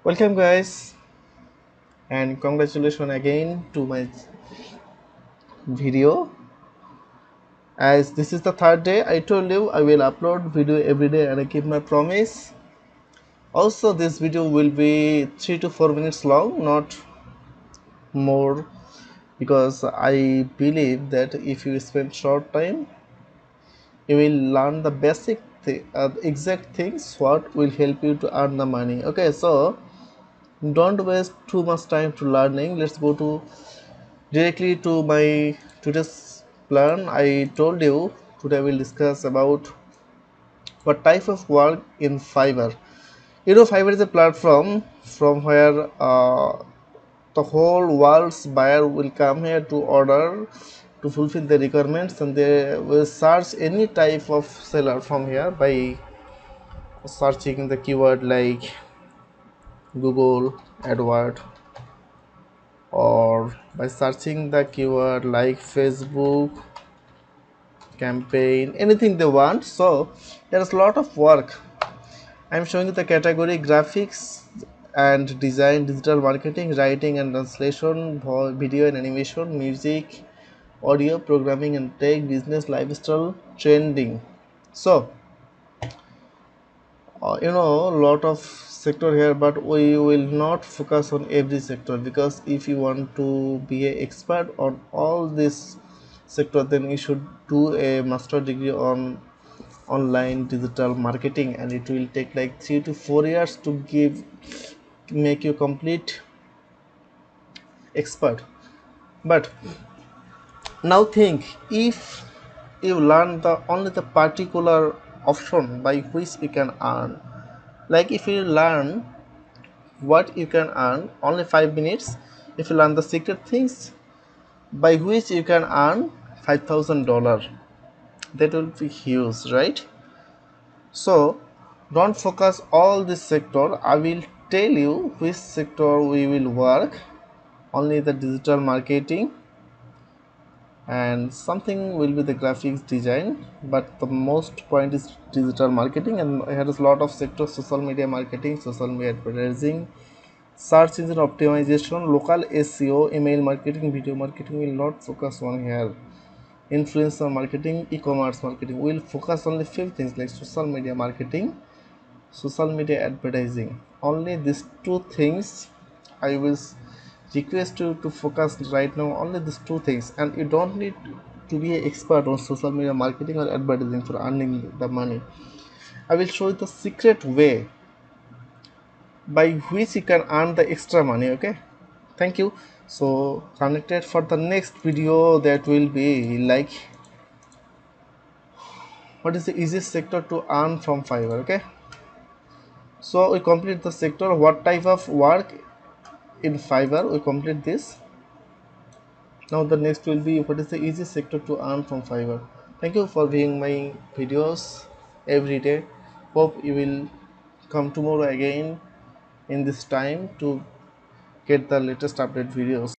Welcome guys, and congratulations again to my video. As this is the third day, I told you I will upload video every day and I keep my promise. Also this video will be 3 to 4 minutes long, not more, because I believe that if you spend short time you will learn the exact things what will help you to earn the money. Okay, so don't waste too much time to learning. Let's go to directly to my today's plan. I told you today we'll discuss about what type of work in Fiverr. Fiverr is a platform from where the whole world's buyer will come here to order to fulfill the requirements, and they will search any type of seller from here by searching the keyword like Google AdWord, or by searching the keyword like Facebook campaign, anything they want. So there's a lot of work. I'm showing you the category: graphics and design, digital marketing, writing and translation, video and animation, music, audio, programming and tech, business, lifestyle, trending. So a lot of sector here, but we will not focus on every sector, because if you want to be an expert on all this sector, then you should do a master degree on online digital marketing, and it will take like 3 to 4 years to make you complete expert. But now think, if you learn the only the particular option by which you can earn, like if you learn what you can earn only 5 minutes, if you learn the secret things by which you can earn $5,000, that will be huge, right? So don't focus all this sector. I will tell you which sector we will work: only the digital marketing, and something will be the graphics design, but the most point is digital marketing. And here is a lot of sectors: social media marketing, social media advertising, search engine optimization, local SEO, email marketing, video marketing. Will not focus on here. Influencer marketing, e-commerce marketing. Will focus only few things like social media marketing, social media advertising. Only these two things I will request you to focus right now. Only these two things, and you don't need to be an expert on social media marketing or advertising for earning the money. I will show you the secret way by which you can earn the extra money. Okay, thank you. So connected for the next video, that will be like what is the easiest sector to earn from Fiverr. Okay, so we complete the sector, what type of work in Fiverr, we complete this. Now the next will be what is the easiest sector to earn from Fiverr. Thank you for viewing my videos every day. Hope you will come tomorrow again in this time to get the latest update videos.